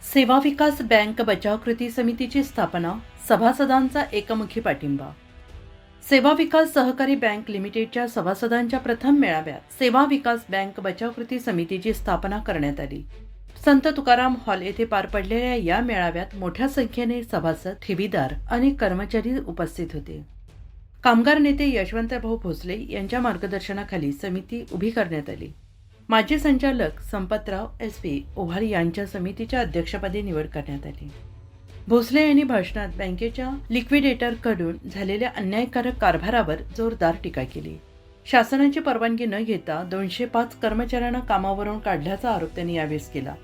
सेवा विकास बँक बचाव कृती समितीची स्थापना, सभासदांचा एकमुखी पाठिंबा। सेवा विकास सहकारी बँक लिमिटेडच्या सभासदांच्या प्रथम मेळाव्यात सेवा विकास बँक बचाव कृती समितीची स्थापना करण्यात आली। संत तुकाराम हॉल येथे पार पडलेल्या या मेळाव्यात मोठ्या संख्येने सभासद, ठेवीदार आणि कर्मचारी उपस्थित होते। कामगार नेते यशवंतभाऊ भोसले यांच्या मार्गदर्शनाखाली समिती उभी करण्यात आली। माजी संचालक संपतराव SP ओव्हाळ यांच्या समितीच्या अध्यक्षपदी निवड करण्यात आली। भोसले यांनी भाषणात बँकेच्या लिक्विडेटरकडून झालेल्या अन्यायकारक कारभारावर जोरदार टीका केली। शासनाची परवानगी न घेता 205 कर्मचाऱ्यांना कामावरून काढल्याचा आरोप त्यांनी यावेळी केला।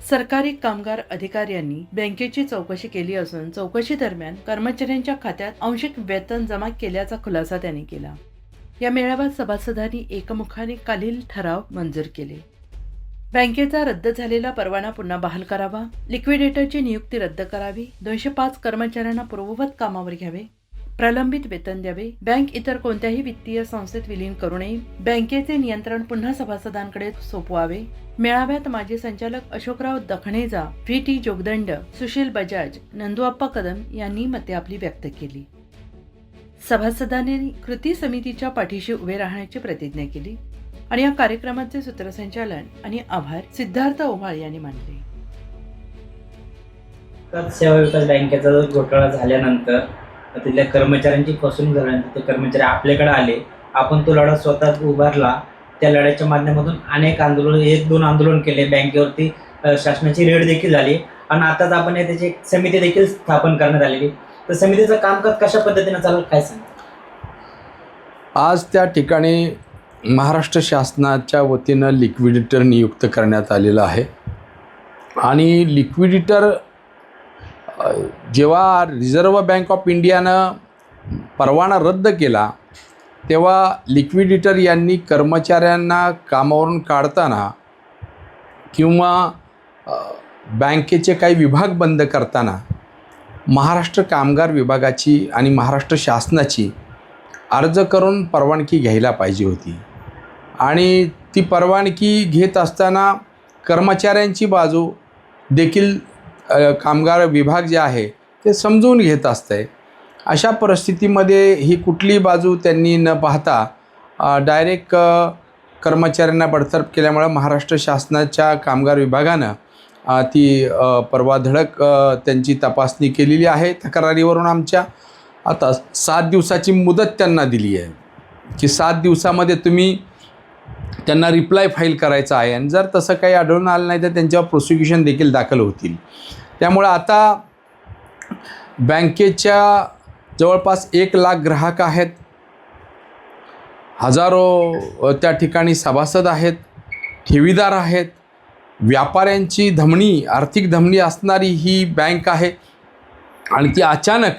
सरकारी कामगार अधिकाऱ्यांनी बँकेची चौकशी केली असून चौकशी दरम्यान कर्मचाऱ्यांच्या खात्यात आंशिक वेतन जमा केल्याचा खुलासा त्यांनी केला। या मेळाव्यात सभासदांनी एकमुखाने खालील ठराव मंजूर केले। बँकेचा रद्द झालेला परवाना पुन्हा बहाल करावा, लिक्विडेटरची नियुक्ती रद्द करावी, 205 कर्मचाऱ्यांना पूर्ववत कामावर घ्यावे, प्रलंबित वेतन द्यावे, बँक इतर कोणत्याही वित्तीय संस्थेत विलीन करू नये, बँकेचे नियंत्रण पुन्हा सभासदांकडे सोपवावे। मेळाव्यात माजी संचालक अशोकराव दखणेजा, VT जोगदंड, सुशील बजाज, नंदुअप्पा कदम यांनी मते आपली व्यक्त केली। सभासदांनी कृती समितीच्या पाठीशी उभे राहण्याची प्रतिज्ञा केली आणि या कार्यक्रमाचे सूत्रसंचालन आणि आभार सिद्धार्थ ओव्हाळ यांनी मानले। सेवा विकास बँकेचा घोटाळा झाल्यानंतर तिथल्या कर्मचाऱ्यांची फसवणूक झाल्यानंतर ते कर्मचारी आपल्याकडे आले। आपण तो लढा स्वतः उभारला। त्या लढ्याच्या माध्यमातून अनेक आंदोलन, 1-2 आंदोलन केले। बँकेवरती शासनाची रेड देखील झाली आणि आताच आपण त्याची एक समिती देखील स्थापन करण्यात आलेली। तर समितीचं कामकाज कशा पद्धतीने चालू काय सांग? आज त्या ठिकाणी महाराष्ट्र शासनाच्या वतीनं लिक्विडेटर नियुक्त करण्यात आलेलं आहे आणि लिक्विडेटर जेव्हा रिझर्व्ह बँक ऑफ इंडियानं परवाना रद्द केला तेव्हा लिक्विडेटर यांनी कर्मचाऱ्यांना कामावरून काढताना किंवा बँकेचे काही विभाग बंद करताना महाराष्ट्र कामगार विभागाची आणि महाराष्ट्र शासनाची अर्ज करून परवानगी घ्यायला पाहिजे होती आणि ती परवानगी घेत असताना कर्मचाऱ्यांची बाजू देखील कामगार विभाग जे आहे ते समजून घेत असते। अशा परिस्थितीमध्ये ही कुठली बाजू त्यांनी न पाहता डायरेक्ट कर्मचाऱ्यांना बडतर्फ केल्यामुळे महाराष्ट्र शासनाच्या कामगार विभागानं ती परवा धडक त्यांची तपासणी केलेली आहे। तक्रारीवरून आमच्या आता 7 दिवसाची मुदत त्यांना दिली आहे की 7 दिवसामध्ये तुम्ही त्यांना रिप्लाय फाईल करायचा आहे आणि जर तसं काही आढळून आलं नाही तर त्यांच्यावर प्रोसिक्युशन देखील दाखल होतील। त्यामुळे आता बँकेच्या जवळपास 1 लाख ग्राहक आहेत, हजारो त्या ठिकाणी सभासद आहेत, ठेवीदार आहेत, व्यापाऱ्यांची धमनी, आर्थिक धमनी असणारी ही बँक आहे आणि ती अचानक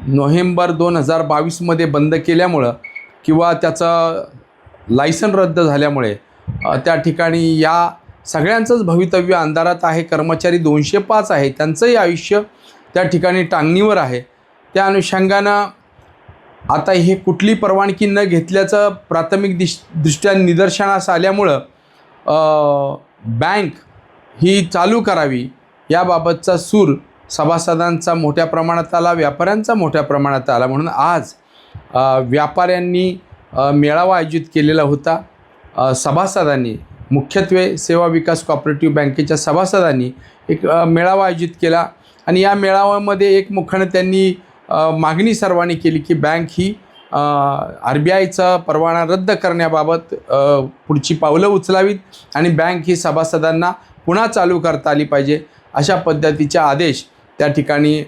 नोव्हेंबर 2022मध्ये बंद केल्यामुळं किंवा त्याचं लायसन रद्द झाल्यामुळे त्या ठिकाणी या सगळ्यांचंच भवितव्य अंधारात आहे। कर्मचारी 205 आहे, त्यांचंही आयुष्य त्या ठिकाणी टांगणीवर आहे। त्या अनुषंगानं आता हे कुठली परवानगी न घेतल्याचं प्राथमिक दृष्ट्या निदर्शनास आल्यामुळं बँक ही चालू करावी याबाबतचा सूर सभासदांचा मोठ्या प्रमाणात आला, व्यापाऱ्यांचा मोठ्या प्रमाणात आला। म्हणून आज व्यापाऱ्यांनी मेळावा आयोजित केलेला होता। सभासदांनी मुख्यत्वे सेवा विकास कोऑपरेटिव्ह बँकेच्या सभासदांनी एक मेळावा आयोजित केला आणि या मेळाव्यामध्ये एकमुखाने त्यांनी मागणी सर्वांनी केली की बँक ही RBIचा परवाना रद्द करण्याबाबत पुढची पावलं उचलावीत आणि बँक ही सभासदांना पुन्हा चालू करता आली पाहिजे अशा पद्धतीचे आदेश त्या ठिकाणी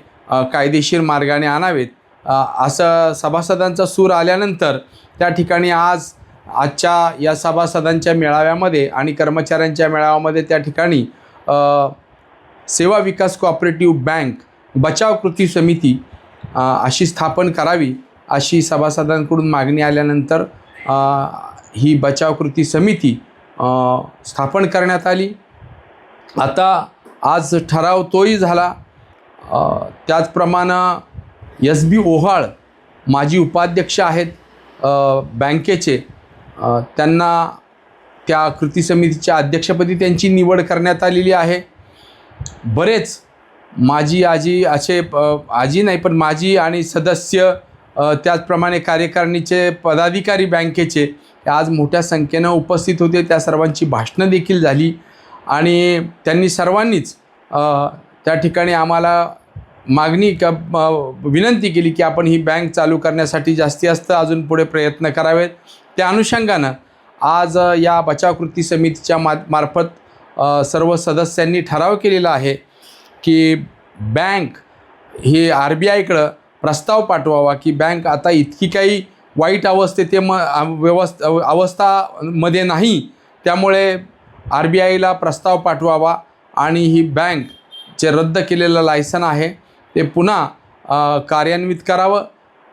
कायदेशीर मार्गाने आणावेत असं सभासदांचा सूर आल्यानंतर त्या ठिकाणी आजच्या या सभासदांच्या मेळाव्यामध्ये आणि कर्मचाऱ्यांच्या मेळाव्यामध्ये त्या ठिकाणी सेवा विकास कोऑपरेटिव्ह बँक बचाव कृती समिती अशी स्थापन करावी अशी सभासदांकडून मागणी आल्यानंतर ही बचाव कृती समिती स्थापन करण्यात आली। आता आज ठराव तोही झाला। त्याचप्रमाणे SB ओव्हाळ माजी उपाध्यक्ष आहेत बँकेचे, त्यांना त्या कृती समितीच्या अध्यक्षपदी त्यांची निवड करण्यात आलेली आहे। बरेच माजी आजी असे आजी नाही पण माजी आणि सदस्य त्याचप्रमाणे कार्यकारिणीचे पदाधिकारी बँकेचे आज मोठ्या संख्येनं उपस्थित होते. त्या सर्वांची भाषणं देखील झाली आणि त्यांनी सर्वांनीच त्या ठिकाणी आम्हाला विनंती केली की आपण ही बँक चालू करण्यासाठी जास्तीत जास्त अजून पुढे प्रयत्न करावेत. त्या अनुषंगानं आज या बचाव कृती समितीच्या मार्फत सर्व सदस्यांनी ठराव केलेला आहे की बँक ही RBIकडं प्रस्ताव पाठवावा की बँक आता इतकी काही वाईट अवस्थेत अवस्थामध्ये नाही, त्यामुळे RBIला प्रस्ताव पाठवावा आणि ही बँक जे रद्द केलेलं लायसन आहे ते पुन्हा कार्यान्वित करावं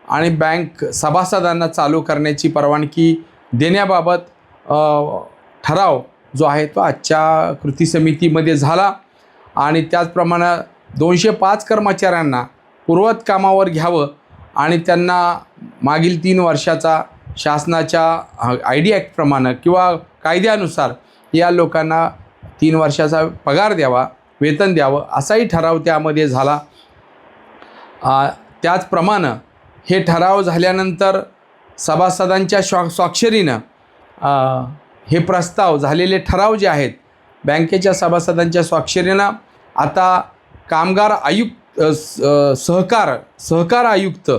आणि बँक सभासदांना चालू करण्याची परवानगी देण्याबाबत ठराव जो आहे तो आजच्या कृती समितीमध्ये झाला. आणि त्याचप्रमाणे 205 कर्मचाऱ्यांना पूर्वत कामावर घ्यावं आणि त्यांना मागील 3 वर्षाचा शासनाच्या ID ॲक्टप्रमाणे किंवा कायद्यानुसार या लोकांना 3 वर्षाचा पगार द्यावा, वेतन द्यावं असाही ठराव त्यामध्ये झाला. त्याचप्रमाणे हे ठराव झाल्यानंतर सभासदांच्या स्वाक्षरीनं हे प्रस्ताव झालेले ठराव जे आहेत बँकेच्या सभासदांच्या स्वाक्षरीनं आता कामगार आयुक्त सहकार आयुक्त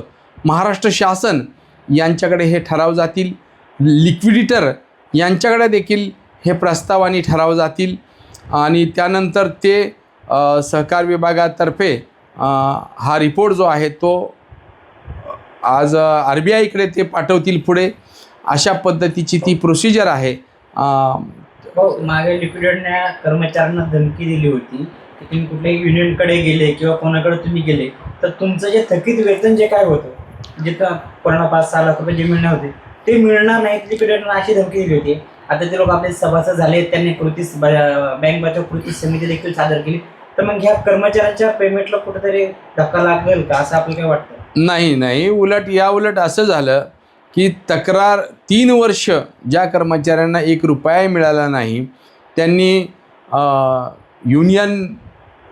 महाराष्ट्र शासन यांच्याकडे हे ठराव जातील. लिक्विडिटर यांच्याकडे देखील हे प्रस्ताव आणि ठराव जातील आणि त्यानंतर ते सहकार विभागातर्फे हा रिपोर्ट जो आहे तो आज RBIकडे ते पाठवतील पुढे. अशा पद्धतीची ती प्रोसिजर आहे. मागे लिक्विडेटने कर्मचाऱ्यांना धमकी दिली होती की तुम्ही कुठल्याही युनियनकडे गेले किंवा कोणाकडे तुम्ही गेले तर तुमचं जे थकीत वेतन जे काय होतं जे 5-6 लाख रुपये जे मिळणार होते ते मिळणार नाहीत. लिक्विडेटरने अशी धमकी दिली होती. आता ते लोक आपले सभासद झाले, त्यांनी बँक बचाव कृती समिती देखील सादर केली. तर मग ह्या कर्मचाऱ्यांच्या पेमेंटला कुठेतरी धक्का लागेल का असं आपलं काय वाटतं? नाही, उलट असं झालं की तक्रार 3 वर्ष ज्या कर्मचाऱ्यांना 1 रुपया मिळाला नाही त्यांनी युनियन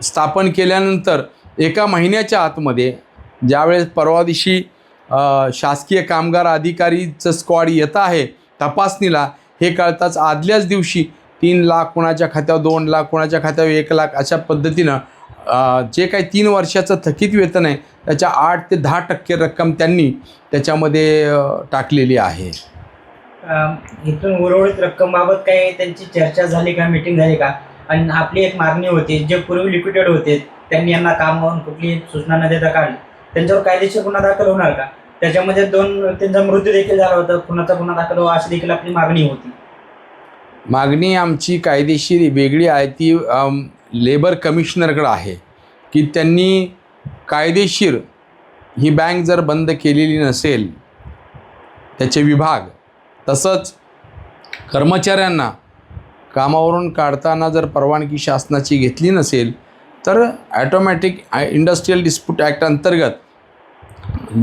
स्थापन केल्यानंतर 1 महिन्याच्या आतमध्ये ज्यावेळेस परवा दिवशी शासकीय कामगार अधिकारीचं स्क्वॉड येतं आहे तपासणीला, हे कळताच आदल्याच दिवशी 3 लाख कोणाच्या खात्यावर, 2 लाख कोणाच्या खात्यावर, 1 लाख अशा पद्धतीनं जे काही 3 वर्षाचं थकीत वेतन आहे त्याच्या 8 ते 10% रक्कम त्यांनी त्याच्यामध्ये टाकलेली आहे. इथून उर्वरित रक्कमबाबत काही त्यांची चर्चा झाली का, मीटिंग झाली का? आणि आपली एक मागणी होती, जे पूर्वी लिक्विडेड होते त्यांनी यांना कामावरून कुठली सूचना न देता काढली, त्यांच्यावर कायदेशीर गुन्हा दाखल होणार का? त्याच्यामध्ये त्यांचा मृत्यू देखील झाला होता, गुन्हा दाखल व्हावा अशी देखील आपली मागणी होती. मागणी आमची कायदेशीर वेगळी आहे, ती लेबर कमिशनरकडे आहे की त्यांनी कायदेशीर ही बँक जर बंद केलेली नसेल त्याचे विभाग, तसंच कर्मचाऱ्यांना कामावरून काढताना जर परवानगी शासनाची घेतली नसेल तर ॲटोमॅटिक इंडस्ट्रियल डिस्प्यूट ॲक्ट अंतर्गत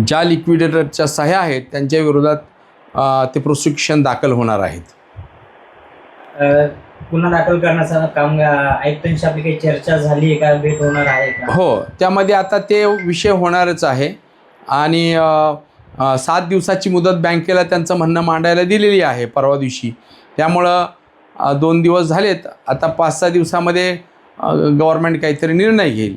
ज्या लिक्विडेटरच्या सह्या आहेत त्यांच्या विरोधात ते प्रोसिक्युशन दाखल होणार आहेत. गुन्हा दाखल करण्याचा आयुक्तांशी आपली काही चर्चा झाली आहे का, भेट होणार आहे का? हो, त्यामध्ये आता ते विषय होणारच आहे आणि 7 दिवसाची मुदत बँकेला त्यांचं म्हणणं मांडायला दिलेली आहे परवा दिवशी. त्यामुळं 2 दिवस झालेत, आता 5-6 दिवसामध्ये गव्हर्नमेंट काहीतरी निर्णय घेईल.